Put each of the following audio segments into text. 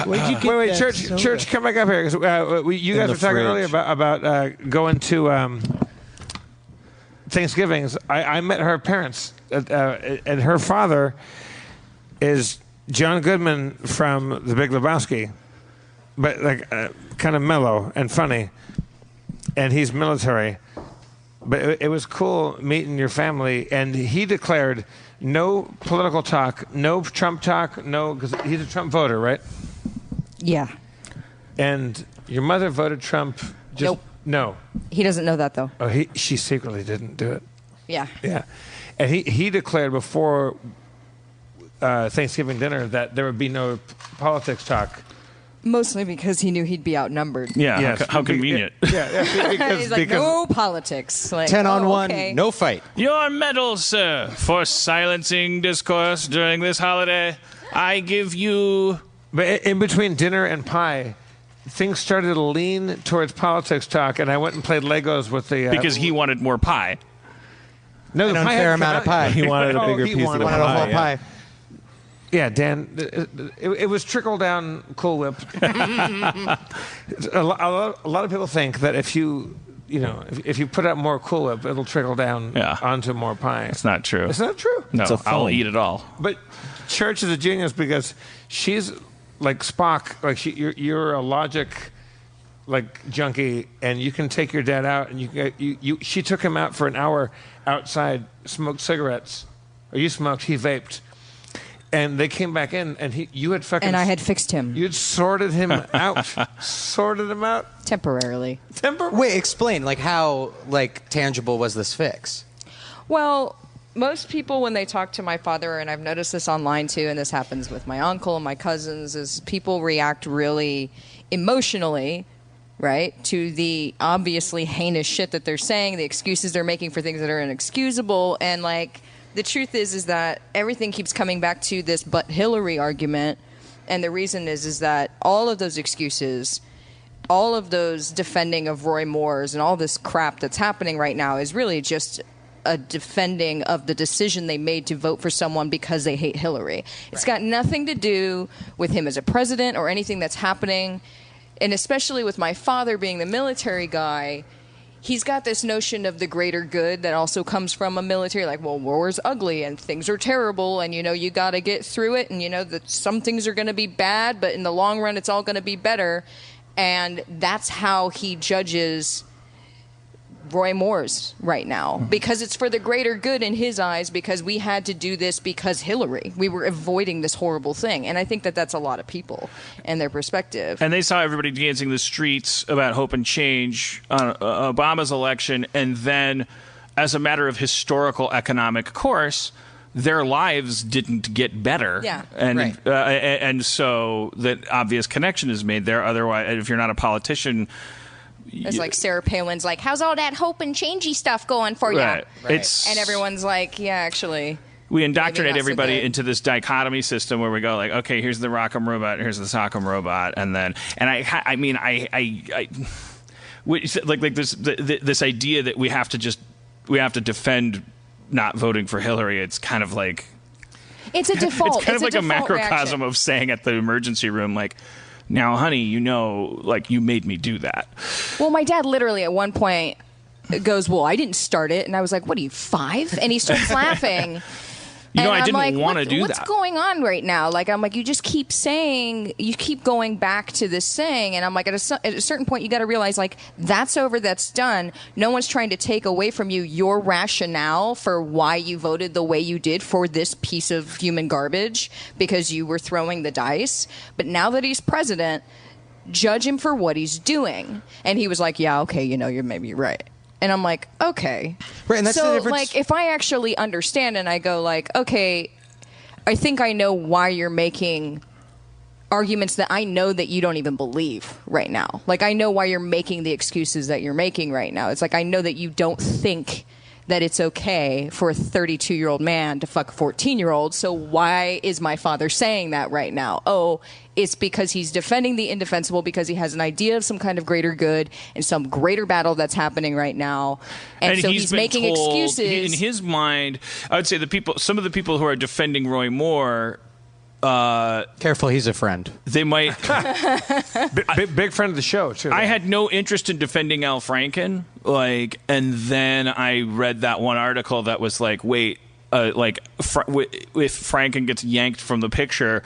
Where'd you get Wait, that Church, come back up here. 'Cause, you guys were talking earlier about going to Thanksgivings. I met her parents, and her father is John Goodman from The Big Lebowski, but like kind of mellow and funny, and he's military. But it was cool meeting your family, and he declared no political talk, no Trump talk, no, because he's a Trump voter, right? Yeah. And your mother voted Trump. Nope. No. He doesn't know that, though. Oh, she secretly didn't do it. Yeah. Yeah. And he declared before Thanksgiving dinner that there would be no politics talk. Mostly because he knew he'd be outnumbered. Yeah, Yes. how convenient. Yeah, He's like, no politics. Like, 10 on 1, okay. no fight. Your medal, sir, for silencing discourse during this holiday. I give you... But in between dinner and pie, things started to lean towards politics talk, and I went and played Legos with the... Because he wanted more pie. No, An the pie unfair hadn't amount come of pie. out. He wanted a bigger he piece of wanted the Wanted a whole yeah. pie. Yeah, Dan, it was trickle down Cool Whip. a lot of people think that if you put out more Cool Whip, it'll trickle down onto more pie. It's not true. It's not true. No, a I'll foam. eat it all. But Church is a genius because she's like Spock. Like you're a logic like junkie, and you can take your dad out, and she took him out for an hour outside, smoked cigarettes, or you smoked, he vaped. And they came back in, and you had fucking... And I had fixed him. You'd sorted him out. Sorted him out? Temporarily. Wait, explain. Like, how tangible was this fix? Well, most people, when they talk to my father, and I've noticed this online too, and this happens with my uncle and my cousins, is people react really emotionally, right, to the obviously heinous shit that they're saying, the excuses they're making for things that are inexcusable, and like... The truth is that everything keeps coming back to this but Hillary argument, and the reason is that all of those excuses, all of those defending of Roy Moore's and all this crap that's happening right now is really just a defending of the decision they made to vote for someone because they hate Hillary. It's got nothing to do with him as a president or anything that's happening, and especially with my father being the military guy, he's got this notion of the greater good that also comes from a military, like, well, war's ugly and things are terrible and, you got to get through it and, that some things are going to be bad, but in the long run, it's all going to be better. And that's how he judges Roy Moore's right now, because it's for the greater good in his eyes, because we had to do this because Hillary. We were avoiding this horrible thing. And I think that that's a lot of people and their perspective. And they saw everybody dancing the streets about hope and change on Obama's election, and then as a matter of historical economic course, their lives didn't get better. Yeah. And, right. And so that obvious connection is made there. Otherwise, if you're not a politician... It's like Sarah Palin's like, how's all that hope and changey stuff going for you? Right. And everyone's like, yeah, actually. We indoctrinate not so everybody good. into this dichotomy system where we go like, okay, here's the Rock'em Robot, here's the Sock'em Robot, and this idea that we have to defend not voting for Hillary. It's kind of like It's a default. It's kind of like a macrocosm reaction. of saying at the emergency room, like, now, honey, you made me do that. Well, my dad literally at one point goes, well, I didn't start it. And I was like, what are you, 5? And he starts laughing. And I I'm didn't like, want to do what's that. What's going on right now? Like, I'm like, you just keep going back to this saying. And I'm like, at a certain point, you got to realize, like, that's over, that's done. No one's trying to take away from you your rationale for why you voted the way you did for this piece of human garbage because you were throwing the dice. But now that he's president, judge him for what he's doing. And he was like, yeah, okay, you're maybe right. And I'm like, okay. Right, and that's the so, difference. like, if I actually understand and I go, like, okay, I think I know why you're making arguments that I know that you don't even believe right now. Like, I know why you're making the excuses that you're making right now. It's like, I know that you don't think that it's okay for a 32-year-old man to fuck a 14-year-old. So why is my father saying that right now? Oh, it's because he's defending the indefensible because he has an idea of some kind of greater good and some greater battle that's happening right now. And so he's been making told, excuses. In his mind, I would say some of the people who are defending Roy Moore Careful, he's a friend. they might. Big friend of the show too. I had no interest in defending Al Franken, and then I read that one article that was like, wait, if Franken gets yanked from the picture,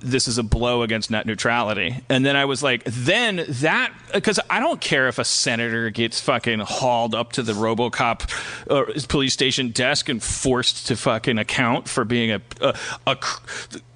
this is a blow against net neutrality. And then I was like, because I don't care if a senator gets fucking hauled up to the RoboCop police station desk and forced to fucking account for being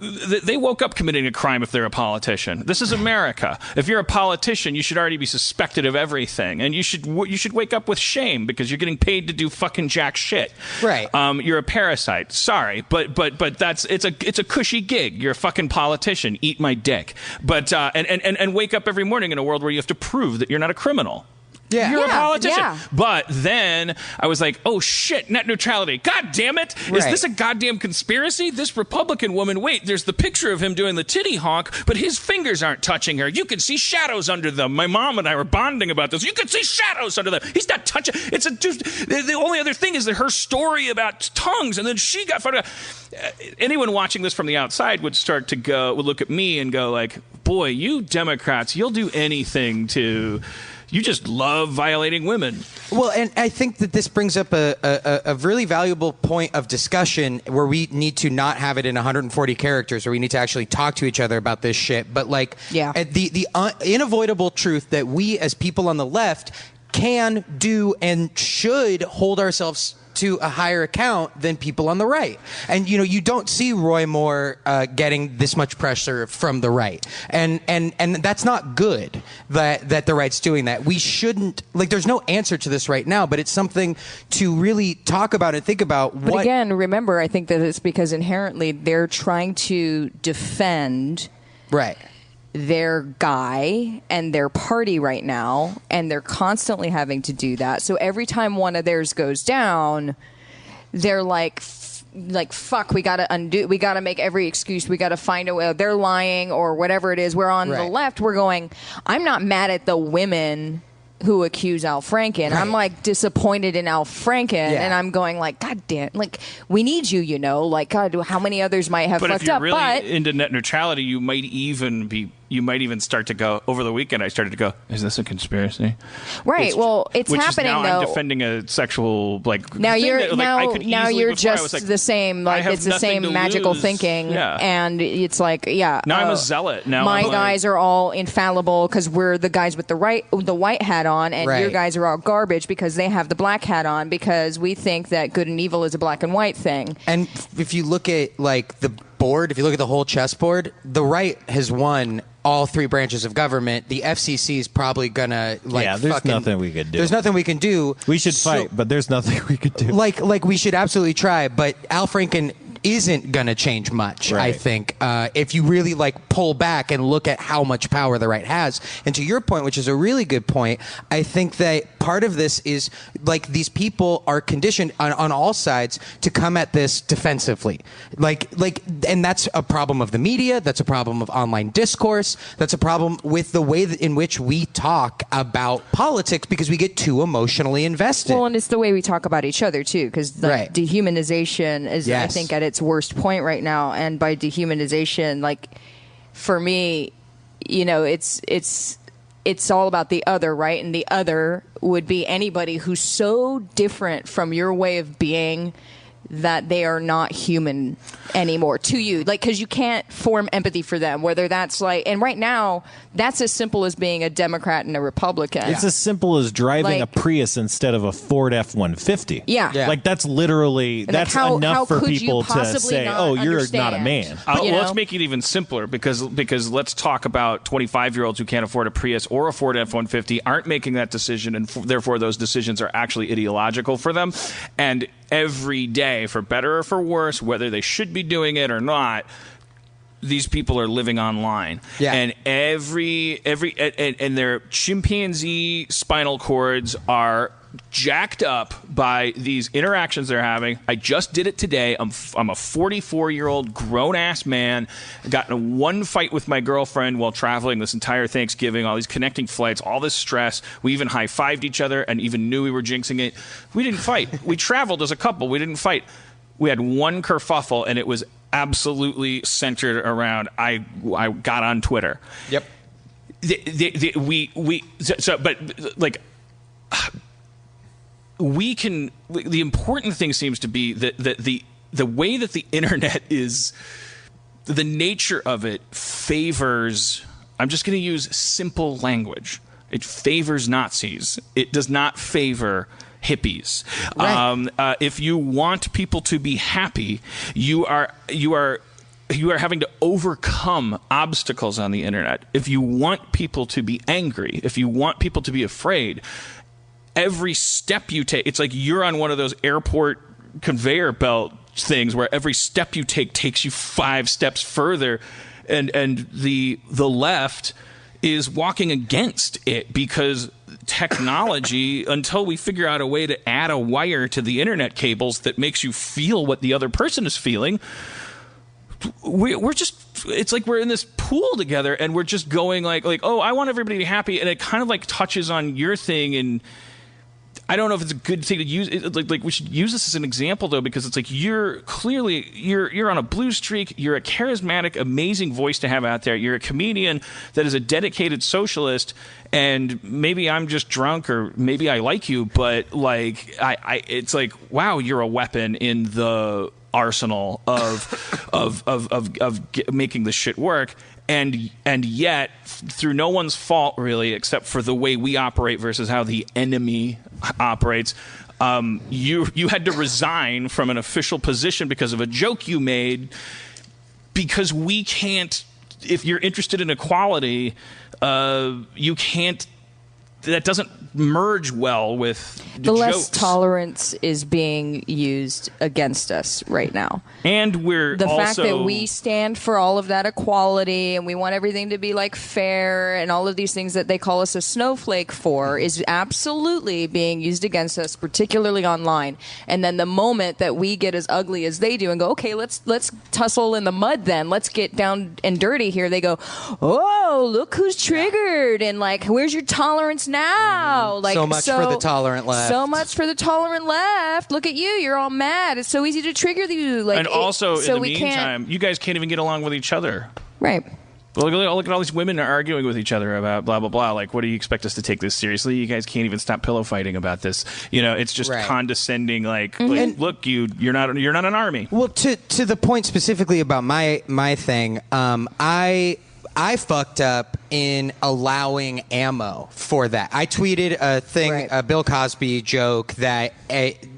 they woke up committing a crime if they're a politician. This is America. If you're a politician, you should already be suspected of everything, and you should wake up with shame because you're getting paid to do fucking jack shit. Right. You're a parasite. Sorry, but it's a cushy gig. You're a fucking politician. Eat my dick. But and wake up every morning in a world where you have to prove that you're not a criminal. Yeah. You're a Yeah, politician. yeah. But then I was like, oh shit, net neutrality. God damn it. Is Right. this a goddamn conspiracy? This Republican woman, wait, there's the picture of him doing the titty honk, but his fingers aren't touching her. You can see shadows under them. My mom and I were bonding about this. You can see shadows under them. He's not touching. The only other thing is that her story about tongues, and then she got photographed. Anyone watching this from the outside would look at me and go like, boy, you Democrats, you'll do anything to... You just love violating women. Well, and I think that this brings up a really valuable point of discussion where we need to not have it in 140 characters, where we need to actually talk to each other about this shit. But the unavoidable truth that we as people on the left can do and should hold ourselves to a higher account than people on the right. And you don't see Roy Moore getting this much pressure from the right, and that's not good that the right's doing that. We shouldn't, there's no answer to this right now, but it's something to really talk about and think about. But again, remember, I think that it's because inherently they're trying to defend their guy and their party right now, and they're constantly having to do that. So every time one of theirs goes down, they're like fuck, we gotta undo, we gotta make every excuse, we gotta find a way, they're lying or whatever it is. We're on the left, we're going, I'm not mad at the women who accuse Al Franken. I'm like disappointed in Al Franken, and I'm going like, God damn, we need you, God, how many others might have but fucked if you're up? really into net neutrality, you might even start to go, over the weekend I started to go, is this a conspiracy? Right. It's which happening is now though. I'm defending a sexual now thing you're that, now I could now easily you're before I just was like, the same, I have it's the nothing same to magical lose. thinking, and it's like now I'm a zealot. Now my I'm like, guys are all infallible because we're the guys with the white hat on, and your guys are all garbage because they have the black hat on, because we think that good and evil is a black and white thing. And if you look at the board, if you look at the whole chessboard, the right has won all three branches of government. The FCC is probably gonna there's nothing we could do. There's nothing we can do. We should fight, but there's nothing we could do. We should absolutely try, but Al Franken isn't gonna change much. Right. I think if you really pull back and look at how much power the right has. And to your point, which is a really good point, I think that part of this is these people are conditioned on all sides to come at this defensively, and that's a problem of the media. That's a problem of online discourse. That's a problem with the way in which we talk about politics, because we get too emotionally invested. Well, and it's the way we talk about each other too, because dehumanization is, I think, at its worst point right now. And by dehumanization, for me, it's all about the other, right? And the other would be anybody who's so different from your way of being that they are not human anymore to you, because you can't form empathy for them, whether that's and right now that's as simple as being a Democrat and a Republican. It's as simple as driving a Prius instead of a Ford F-150. Yeah. That's literally, And that's how enough for could you people to possibly say, not oh, you're understand? not a man. Let's make it even simpler, because let's talk about 25-year-olds who can't afford a Prius or a Ford F-150, aren't making that decision, and therefore those decisions are actually ideological for them. And every day, for better or for worse, whether they should be doing it or not, these people are living online. Yeah. And and their chimpanzee spinal cords are jacked up by these interactions they're having. I just did it today. I'm a 44-year-old grown-ass man. I got in one fight with my girlfriend while traveling this entire Thanksgiving, all these connecting flights, all this stress. We even high-fived each other and even knew we were jinxing it. We didn't fight. We traveled as a couple. We didn't fight. We had one kerfuffle, and it was absolutely centered around I got on Twitter. Yep. We can. The important thing seems to be that the way that the internet is, the nature of it favors. I'm just going to use simple language. It favors Nazis. It does not favor hippies. Right. If you want people to be happy, you are having to overcome obstacles on the internet. If you want people to be angry, if you want people to be afraid, every step you take, it's like you're on one of those airport conveyor belt things where every step you take takes you 5 steps further, and the left is walking against it because technology, until we figure out a way to add a wire to the internet cables that makes you feel what the other person is feeling, we're just, it's like we're in this pool together and we're just going like, oh, I want everybody to be happy, and it kind of like touches on your thing, and I don't know if it's a good thing to use. Like we should use this as an example though, because it's like you're on a blue streak. You're a charismatic, amazing voice to have out there. You're a comedian that is a dedicated socialist, and maybe I'm just drunk, or maybe I like you, but like it's like, wow, you're a weapon in the arsenal of making this shit work. And yet, through no one's fault, really, except for the way we operate versus how the enemy operates, you had to resign from an official position because of a joke you made, because we can't, if you're interested in equality, you can't, that doesn't merge well with the jokes. Less tolerance is being used against us right now. And we're the also, fact that we stand for all of that equality and we want everything to be like fair and all of these things that they call us a snowflake for is absolutely being used against us, particularly online. And then the moment that we get as ugly as they do and go, okay, let's tussle in the mud then, let's get down and dirty here, they go, oh, look who's triggered, and like, where's your tolerance now? Like, so much for the tolerant left. So much for the tolerant left. Look at you, you're all mad. It's so easy to trigger you. Like, and also, so in the meantime, you guys can't even get along with each other. Right. Well, look at all these women are arguing with each other about blah, blah, blah. Like, what do you expect us to take this seriously? You guys can't even stop pillow fighting about this. You know, it's just condescending. Like, look, you're not an army. Well, to the point specifically about my thing, I fucked up in allowing ammo for that. I tweeted a thing, a Bill Cosby joke that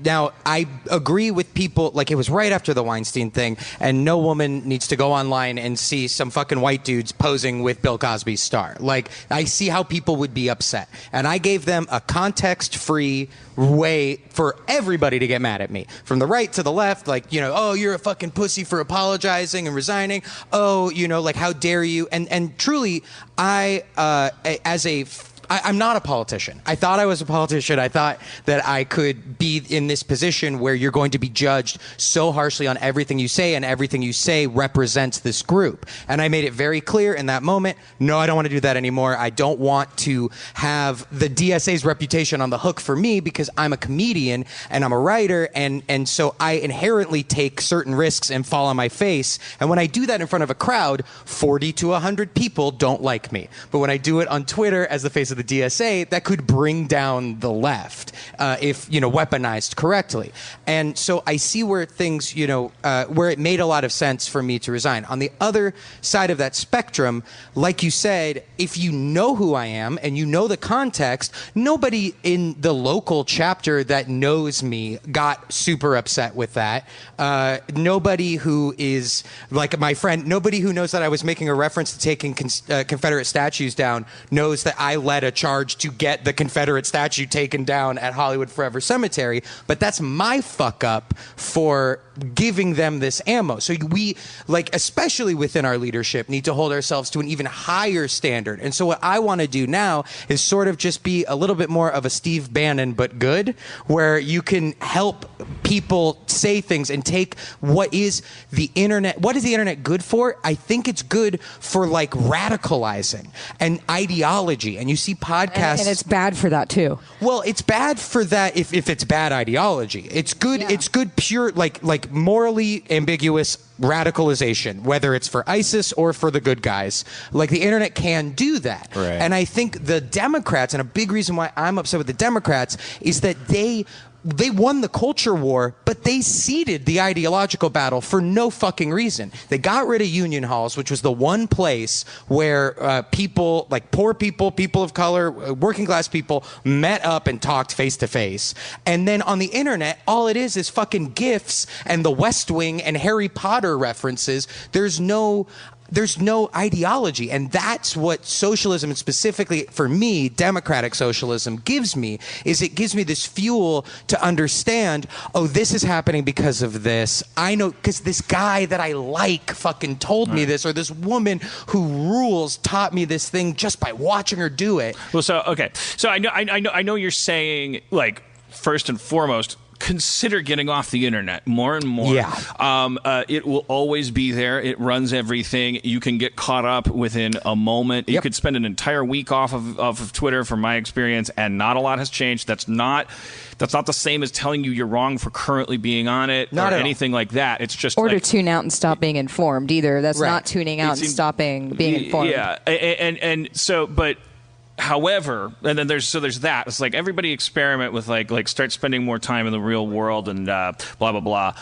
now I agree with people, like it was right after the Weinstein thing, and no woman needs to go online and see some fucking white dudes posing with Bill Cosby's star. Like, I see how people would be upset. And I gave them a context-free way for everybody to get mad at me. From the right to the left, like, you know, oh, you're a fucking pussy for apologizing and resigning. Oh, you know, like, how dare you? And truly, I'm not a politician. I thought I was a politician. I thought that I could be in this position where you're going to be judged so harshly on everything you say, and everything you say represents this group. And I made it very clear in that moment, no, I don't want to do that anymore. I don't want to have the DSA's reputation on the hook for me, because I'm a comedian and I'm a writer, and so I inherently take certain risks and fall on my face. And when I do that in front of a crowd, 40 to 100 people don't like me. But when I do it on Twitter as the face of the DSA, that could bring down the left if, you know, weaponized correctly. And so I see where things, you know, where it made a lot of sense for me to resign. On the other side of that spectrum, like you said, if you know who I am and you know the context, nobody in the local chapter that knows me got super upset with that. Nobody who is like my friend, nobody who knows that I was making a reference to taking Confederate statues down knows that I led a charge to get the Confederate statue taken down at Hollywood Forever Cemetery. But that's my fuck up for giving them this ammo. So we, like, especially within our leadership, need to hold ourselves to an even higher standard. And so what I want to do now is sort of just be a little bit more of a Steve Bannon, but good, where you can help people say things and take what is the internet good for? I think it's good for, like, radicalizing and ideology. And you see see podcasts, and it's bad for that too. Well, it's bad for that if it's bad ideology. It's good. It's good pure like morally ambiguous radicalization, whether it's for ISIS or for the good guys. Like the internet can do that. Right. And I think the Democrats, and a big reason why I'm upset with the Democrats, is that they won the culture war, but they ceded the ideological battle for no fucking reason. They got rid of union halls, which was the one place where people, like poor people, people of color, working class people, met up and talked face to face. And then on the internet, all it is fucking GIFs and the West Wing and Harry Potter references. There's no ideology, and that's what socialism, and specifically for me, democratic socialism, gives me. Is it gives me this fuel to understand, oh, this is happening because of this. I know because this guy that I like fucking told me this, or this woman who rules taught me this thing just by watching her do it. Well, so I know you're saying, like, first and foremost, consider getting off the internet more and more. Yeah. It will always be there. It runs everything. You can get caught up within a moment. Yep. You could spend an entire week off of Twitter, from my experience, and not a lot has changed. That's not the same as telling you you're wrong for currently being on it, or anything like that. It's just to tune out and stop being informed either. That's not tuning out and stopping being informed. Yeah, and so, but. However, and then there's that. It's like everybody experiment with like start spending more time in the real world and blah blah blah.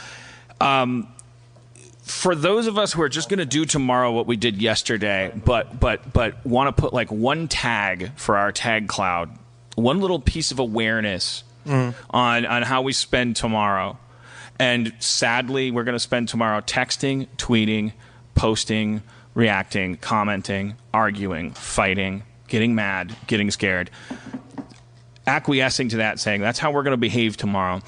For those of us who are just going to do tomorrow what we did yesterday, but want to put like one tag for our tag cloud, one little piece of awareness on how we spend tomorrow. And sadly, we're going to spend tomorrow texting, tweeting, posting, reacting, commenting, arguing, fighting, getting mad, getting scared, acquiescing to that, saying that's how we're going to behave tomorrow.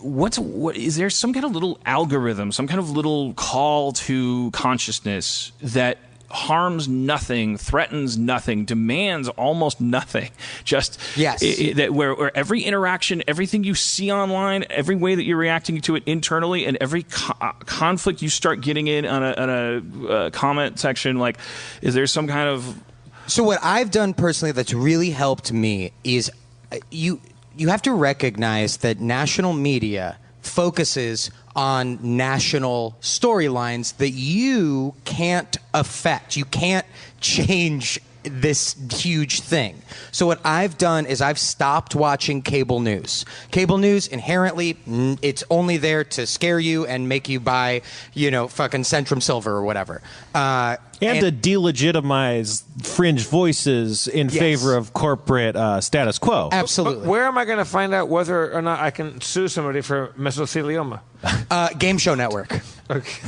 What is there some kind of little algorithm, some kind of little call to consciousness that harms nothing, threatens nothing, demands almost nothing? Just that where every interaction, everything you see online, every way that you're reacting to it internally, and every conflict you start getting in on a comment section, like, is there some kind of... So what I've done personally that's really helped me is you have to recognize that national media focuses on national storylines that you can't affect. You can't change this huge thing. So what I've done is I've stopped watching cable news. Cable news, inherently, it's only there to scare you and make you buy, fucking Centrum Silver or whatever. And to delegitimize fringe voices in favor of corporate status quo. Absolutely. But where am I going to find out whether or not I can sue somebody for mesothelioma? Game Show Network. Okay.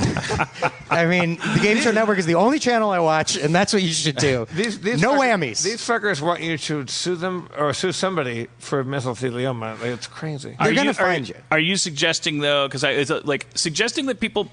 I mean, the Game Show Network is the only channel I watch, and that's what you should do. No whammies. These fuckers want you to sue them or sue somebody for mesothelioma. It's crazy. They're going to find you. Are you suggesting, though, because it's suggesting that people...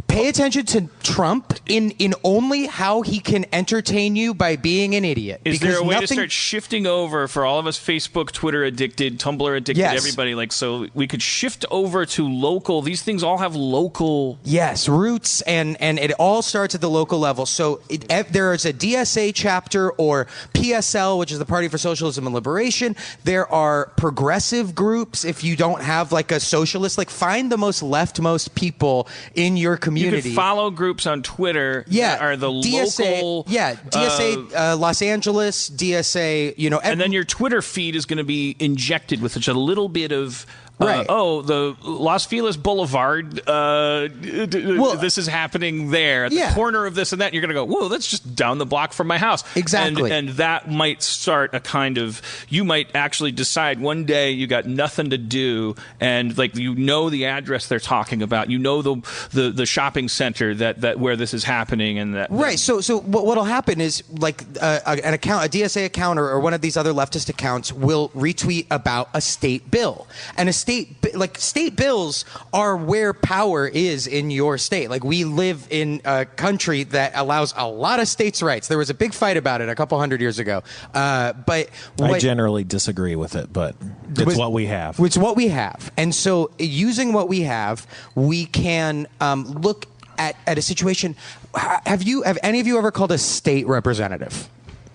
Pay attention to Trump in only how he can entertain you by being an idiot. Is there a way to start shifting over for all of us Facebook, Twitter addicted, Tumblr addicted, everybody, so we could shift over to local? These things all have local... Yes, roots, and it all starts at the local level. So there is a DSA chapter or PSL, which is the Party for Socialism and Liberation. There are progressive groups. If you don't have a socialist, find the most leftmost people in your community. You can follow groups on Twitter that are the DSA, local... DSA Los Angeles, DSA, and then your Twitter feed is going to be injected with such a little bit of... the Los Feliz Boulevard, this is happening there at the corner of this and that. And you're going to go, whoa, that's just down the block from my house. Exactly. And that might start a kind of, you might actually decide one day you got nothing to do and the address they're talking about, the shopping center that where this is happening and that. Right. So what'll happen is an account, a DSA account or one of these other leftist accounts will retweet about a state bill. And a state bills are where power is in your state. We live in a country that allows a lot of states' rights. There was a big fight about it a couple hundred years ago. But I generally disagree with it, but it's what we have. It's what we have. And so using what we have, we can look at a situation. Have any of you ever called a state representative?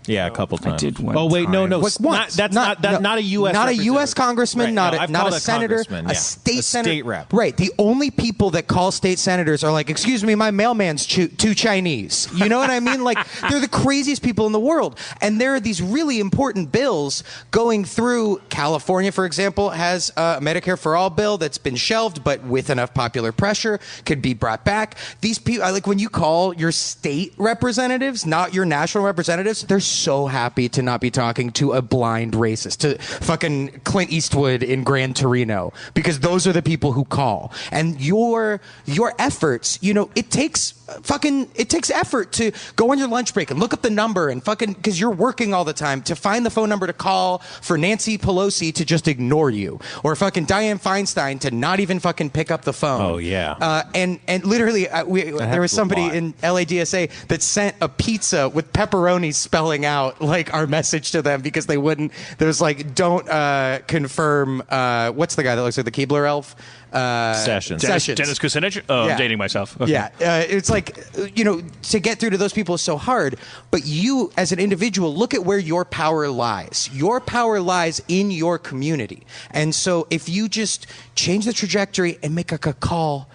Yeah, a couple times. I did one. Oh wait, no, Once. that's not a U.S. Not a U.S. congressman, Right, not called a senator, congressman, a state senator. State rep. Right. The only people that call state senators are like, excuse me, my mailman's too Chinese. You know what I mean? Like, they're the craziest people in the world. And there are these really important bills going through. California, for example, has a Medicare for All bill that's been shelved, but with enough popular pressure could be brought back. These people, like when you call your state representatives, not your national representatives, they're so happy to not be talking to a blind racist, to fucking Clint Eastwood in Gran Torino, because those are the people who call. And your efforts, it takes effort to go on your lunch break and look up the number and fucking, because you're working all the time, to find the phone number to call for Nancy Pelosi to just ignore you, or fucking Dianne Feinstein to not even fucking pick up the phone. Oh yeah. And literally, there was somebody in LADSA that sent a pizza with pepperoni spelling out like our message to them because they wouldn't. There was like, don't confirm. What's the guy that looks like the Keebler elf? Sessions. Dennis Kucinich? Oh, Yeah. I'm dating myself. Okay. Yeah, it's like, to get through to those people is so hard. But you, as an individual, look at where your power lies. Your power lies in your community. And so if you just change the trajectory and make like a call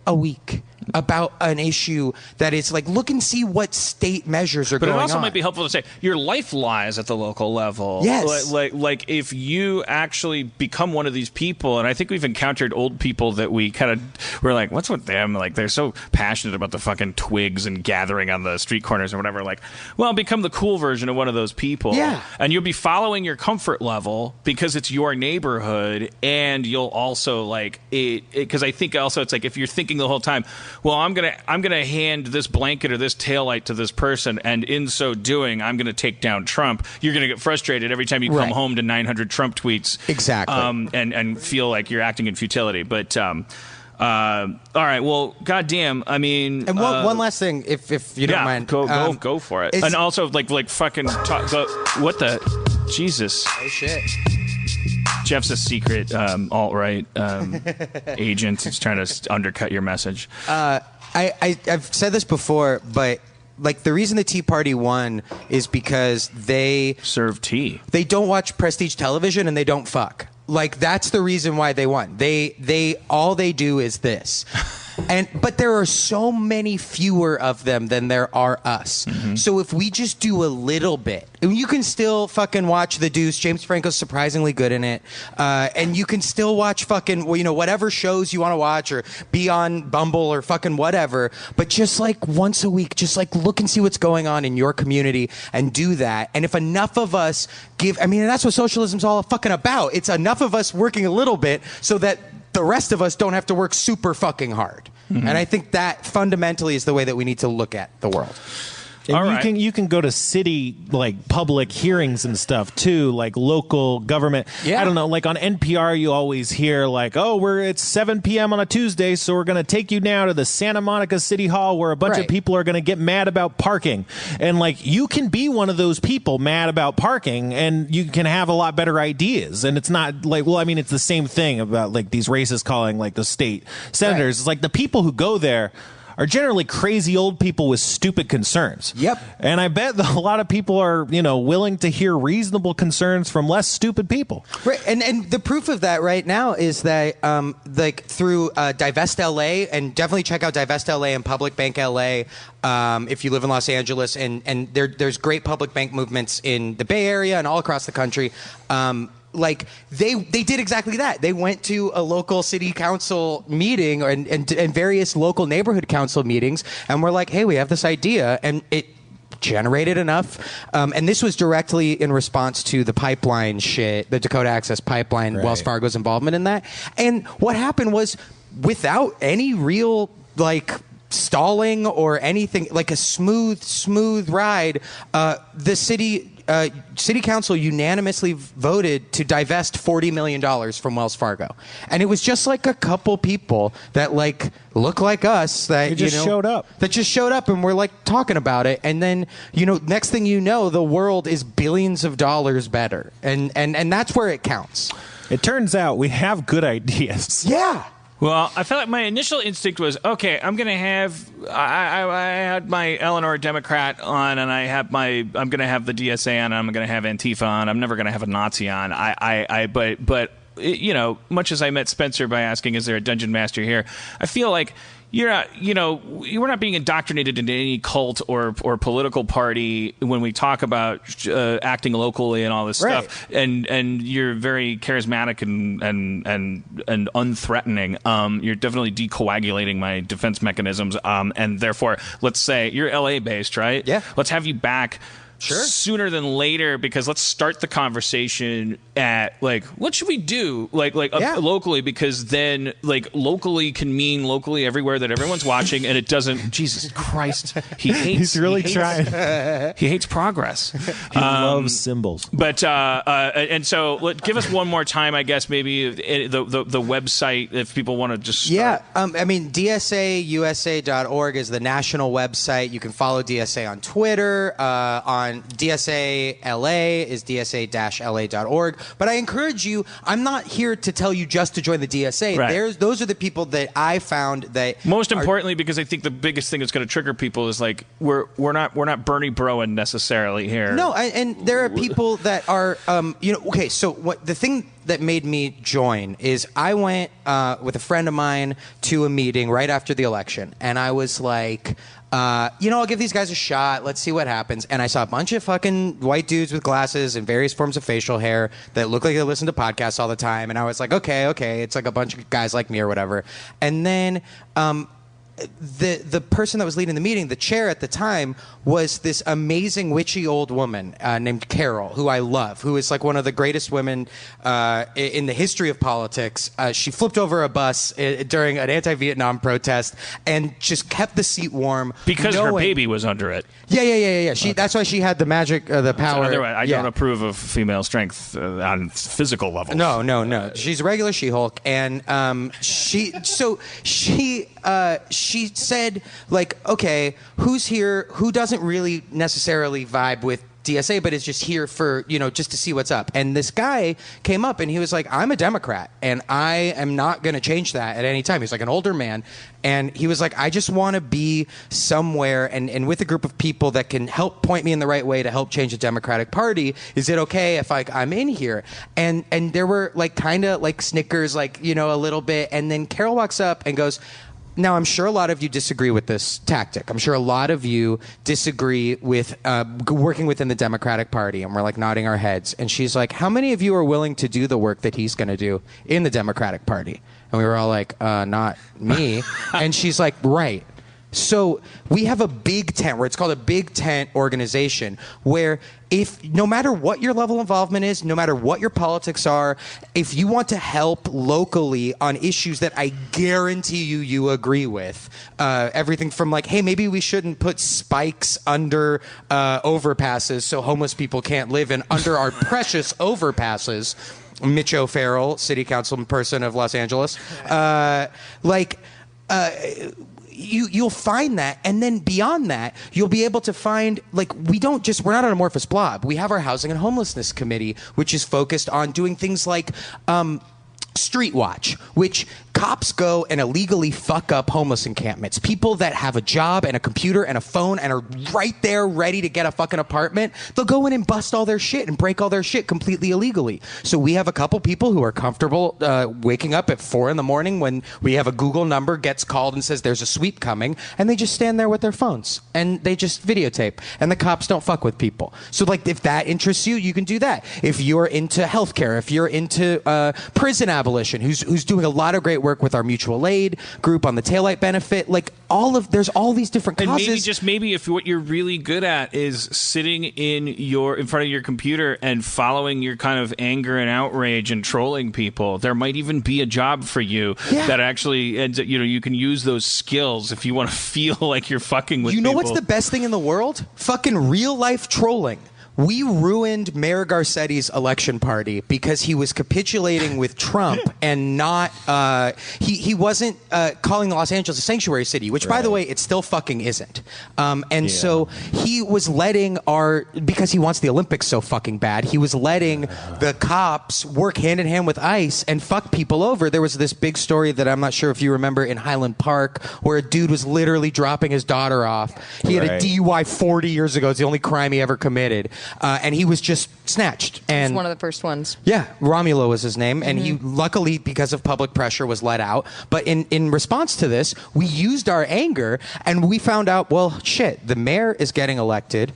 a week about an issue that is like, look and see what state measures are going on. But it also might be helpful to say your life lies at the local level. Yes. Like if you actually become one of these people, and I think we've encountered old people that we're like, what's with them? Like, they're so passionate about the fucking twigs and gathering on the street corners or whatever. Like, well, become the cool version of one of those people. Yeah. And you'll be following your comfort level because it's your neighborhood, and you'll also like it, because I think also it's like, if you're thinking the whole time, well, I'm gonna hand this blanket or this taillight to this person, and in so doing, I'm gonna take down Trump. You're gonna get frustrated every time you come home to 900 Trump tweets, exactly, and feel like you're acting in futility. But all right, well, goddamn, I mean, and one last thing, if you don't mind, go for it. And also, like fucking what the Jesus? Oh shit. Jeff's a secret alt-right agent. He's trying to undercut your message. I've said this before, but like the reason the Tea Party won is because they serve tea. They don't watch prestige television and they don't fuck. Like, that's the reason why they won. They all they do is this. But there are so many fewer of them than there are us. Mm-hmm. So if we just do a little bit, you can still fucking watch The Deuce. James Franco's surprisingly good in it. And you can still watch fucking, whatever shows you want to watch, or be on Bumble or fucking whatever. But just like once a week, just like look and see what's going on in your community and do that. And if enough of us and that's what socialism's all fucking about. It's enough of us working a little bit so that the rest of us don't have to work super fucking hard. Mm-hmm. And I think that fundamentally is the way that we need to look at the world. And you can go to city, like, public hearings and stuff too, like local government. Yeah. I don't know, like on NPR you always hear like, oh, it's 7 p.m. on a Tuesday, so we're going to take you now to the Santa Monica City Hall where a bunch of people are going to get mad about parking. And like, you can be one of those people mad about parking, and you can have a lot better ideas. And it's not like, well, I mean, it's the same thing about like these racists calling like the state senators. It's like the people who go there are generally crazy old people with stupid concerns. Yep. And I bet a lot of people are, willing to hear reasonable concerns from less stupid people. Right. And the proof of that right now is that, like, through Divest LA, and definitely check out Divest LA and Public Bank LA if you live in Los Angeles. And there's great public bank movements in the Bay Area and all across the country. Like they did exactly that. They went to a local city council meeting and various local neighborhood council meetings, and were like, hey, we have this idea, and it generated enough. And this was directly in response to the pipeline shit, the Dakota Access Pipeline, Wells Fargo's involvement in that. And what happened was, without any real like stalling or anything, like a smooth ride, the city council unanimously voted to divest $40 million from Wells Fargo. And it was just like a couple people that like look like us that showed up. That just showed up and were like talking about it. And then, next thing you know, the world is billions of dollars better. And that's where it counts. It turns out we have good ideas. Yeah. Well, I felt like my initial instinct was, okay, I'm going to have, I had my Eleanor Democrat on, and I'm going to have the DSA on, and I'm going to have Antifa on. I'm never going to have a Nazi on. But you know, much as I met Spencer by asking, is there a dungeon master here? I feel like you're not, we're not being indoctrinated into any cult or political party when we talk about acting locally and all this stuff. And you're very charismatic and unthreatening. You're definitely decoagulating my defense mechanisms. And therefore, let's say you're LA based, right? Yeah. Let's have you back. Sure. Sooner than later, because let's start the conversation at like, what should we do locally? Because then locally can mean locally everywhere that everyone's watching, and it doesn't. Jesus Christ, he's really trying. He hates progress. He loves symbols. But and so give us one more time, I guess maybe the website if people want to just start. Yeah. I mean, DSAUSA.org is the national website. You can follow DSA on Twitter. On DSA LA is dsa-la.org. But I encourage you, I'm not here to tell you just to join the DSA. Right. Those are the people that I found that most importantly, because I think the biggest thing that's going to trigger people is like we're not Bernie Broen necessarily here. No, and there are people that are okay, so what the thing that made me join is I went with a friend of mine to a meeting right after the election, and I was like, I'll give these guys a shot. Let's see what happens. And I saw a bunch of fucking white dudes with glasses and various forms of facial hair that look like they listen to podcasts all the time. And I was like, okay, it's like a bunch of guys like me or whatever. And then the person that was leading the meeting, the chair at the time, was this amazing witchy old woman named Carol, who I love, who is like one of the greatest women in the history of politics. She flipped over a bus during an anti-Vietnam protest and just kept the seat warm because her baby was under it. Yeah. Okay. That's why she had the magic, the power. Otherwise, I don't approve of female strength on physical levels. No. She's a regular She-Hulk, and she said, like, okay, who's here? Who doesn't really necessarily vibe with DSA, but is just here for, just to see what's up. And this guy came up and he was like, I'm a Democrat and I am not going to change that at any time. He's like an older man. And he was like, I just want to be somewhere and with a group of people that can help point me in the right way to help change the Democratic Party. Is it okay if I'm in here? And there were like kind of like snickers, like, a little bit. And then Carol walks up and goes, now, I'm sure a lot of you disagree with this tactic. I'm sure a lot of you disagree with working within the Democratic Party. And we're like nodding our heads. And she's like, how many of you are willing to do the work that he's going to do in the Democratic Party? And we were all like, not me. And she's like, right. So we have a big tent where it's called a big tent organization where no matter what your level of involvement is, no matter what your politics are, if you want to help locally on issues that I guarantee you agree with, everything from like, hey, maybe we shouldn't put spikes under overpasses so homeless people can't live in under our precious overpasses. Mitch O'Farrell, city council person of Los Angeles, You'll find that, and then beyond that, you'll be able to find, like, we're not an amorphous blob. We have our housing and homelessness committee, which is focused on doing things like Street Watch, which cops go and illegally fuck up homeless encampments. People that have a job and a computer and a phone and are right there ready to get a fucking apartment, they'll go in and bust all their shit and break all their shit completely illegally. So we have a couple people who are comfortable waking up at 4 a.m. when we have a Google number gets called and says there's a sweep coming, and they just stand there with their phones and they just videotape, and the cops don't fuck with people. So like, if that interests you, you can do that. If you're into healthcare, if you're into prison abolition, who's doing a lot of great work with our mutual aid group on the taillight benefit, like there's all these different causes. And maybe if what you're really good at is sitting in front of your computer and following your kind of anger and outrage and trolling people, there might even be a job for you that actually ends up, you can use those skills if you want to feel like you're fucking with people. You know what's the best thing in the world? Fucking real life trolling. We ruined Mayor Garcetti's election party because he was capitulating with Trump and not he wasn't calling Los Angeles a sanctuary city, which by the way it still fucking isn't. So he was letting because he wants the Olympics so fucking bad, he was letting the cops work hand in hand with ICE and fuck people over. There was this big story that I'm not sure if you remember in Highland Park where a dude was literally dropping his daughter off. He had a DUI 40 years ago. It's the only crime he ever committed. And he was just snatched. And it was one of the first ones. Yeah, Romulo was his name. And he, luckily, because of public pressure, was let out. But in response to this, we used our anger and we found out, well, shit, the mayor is getting elected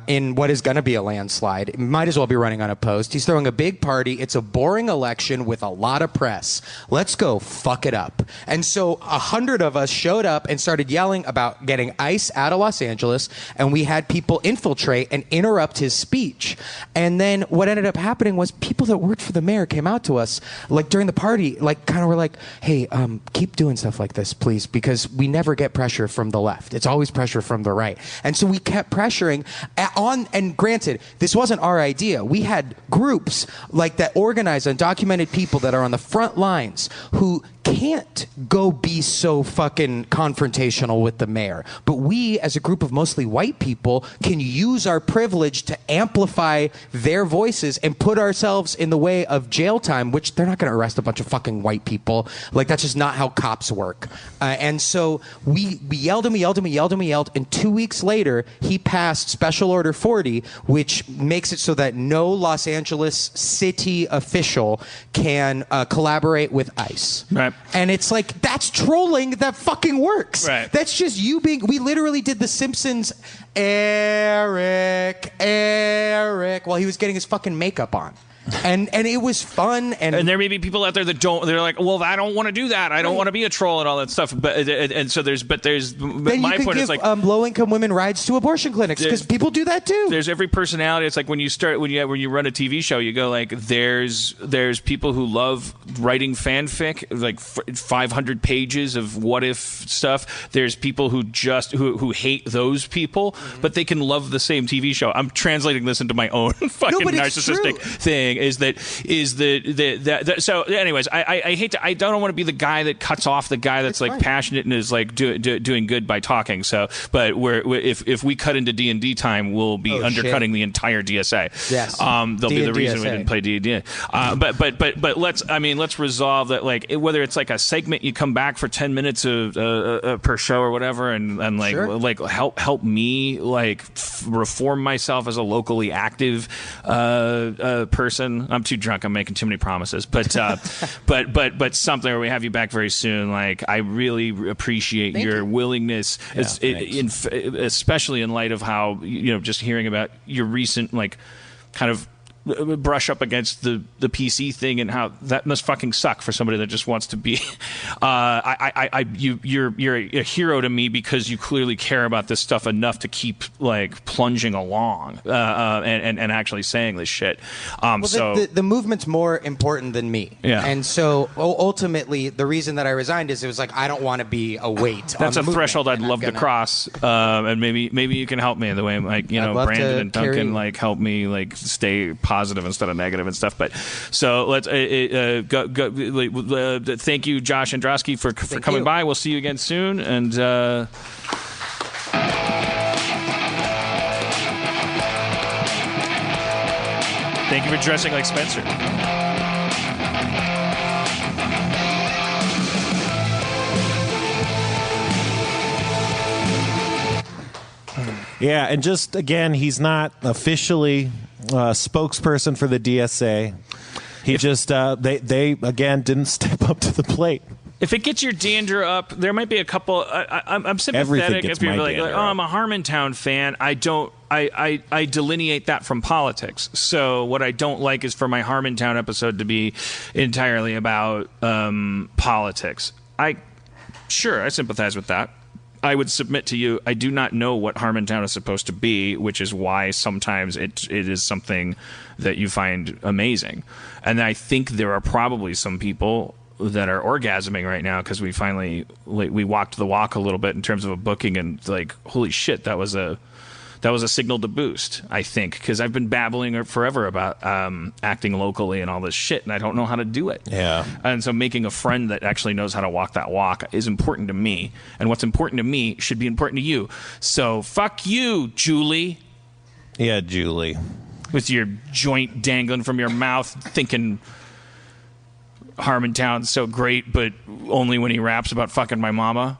in what is going to be a landslide. It might as well be running unopposed. He's throwing a big party. It's a boring election with a lot of press. Let's go fuck it up. And so 100 of us showed up and started yelling about getting ICE out of Los Angeles, and we had people infiltrate and interrupt his speech. And then what ended up happening was people that worked for the mayor came out to us, like during the party, like kind of were like, hey, keep doing stuff like this, please, because we never get pressure from the left. It's always pressure from the right. And so we kept pressuring and granted, this wasn't our idea. We had groups like that organized undocumented people that are on the front lines who can't go be so fucking confrontational with the mayor. But we, as a group of mostly white people, can use our privilege to amplify their voices and put ourselves in the way of jail time, which they're not going to arrest a bunch of fucking white people. Like, that's just not how cops work. And so we yelled and we yelled and we yelled and we yelled. And 2 weeks later, he passed Special Order 40, which makes it so that no Los Angeles city official can collaborate with ICE. Right. And it's like, that's trolling that fucking works. Right. That's just you being, we literally did The Simpsons, Eric, while he was getting his fucking makeup on. And it was fun, and there may be people out there that they're like, well, I don't want to do that. I don't want to be a troll and all that stuff. But then my you could point give is like low income women rides to abortion clinics because people do that too. There's every personality. It's like when you run a TV show, you go like, there's people who love writing fanfic, like 500 pages of what if stuff. There's people who who hate those people, but they can love the same TV show. I'm translating this into my own fucking narcissistic thing. So anyways, I hate to, I don't want to be the guy that cuts off the guy that's like passionate and is like doing good by talking. So, but if we cut into D&D time, we'll be undercutting the entire DSA. Yes. They'll be the reason we didn't play D&D. But let's resolve that, like, whether it's like a segment, you come back for 10 minutes per show or whatever, and like help me like reform myself as a locally active person. I'm too drunk. I'm making too many promises. But something where we have you back very soon. Like, I really appreciate your willingness, especially in light of how, just hearing about your recent, like, kind of brush up against the PC thing and how that must fucking suck for somebody that just wants to be. You're a hero to me because you clearly care about this stuff enough to keep like plunging along and actually saying this shit. The movement's more important than me. Yeah. And so ultimately, the reason that I resigned is it was like, I don't want to be a weight. That's a threshold I'd love to cross. And maybe you can help me in the way, like, Brandon and Duncan like help me like stay positive instead of negative and stuff. But so let's thank you, Josh Androsky, for coming by. We'll see you again soon, and thank you for dressing like Spencer. Yeah, and just again, he's not officially spokesperson for the DSA. He they again didn't step up to the plate. If it gets your dander up, there might be a couple. I'm sympathetic if you're like, oh, I'm a Harmontown fan. I delineate that from politics. So what I don't like is for my Harmontown episode to be entirely about politics. I sympathize with that. I would submit to you, I do not know what Harmontown is supposed to be, which is why sometimes it is something that you find amazing. And I think there are probably some people that are orgasming right now because we finally we walked the walk a little bit in terms of a booking, and like, holy shit, that was a that was a signal to boost, I think, because I've been babbling forever about acting locally and all this shit, and I don't know how to do it. Yeah. And so making a friend that actually knows how to walk that walk is important to me, and what's important to me should be important to you. So fuck you, Julie. Yeah, Julie. With your joint dangling from your mouth, thinking Harmontown's so great, but only when he raps about fucking my mama.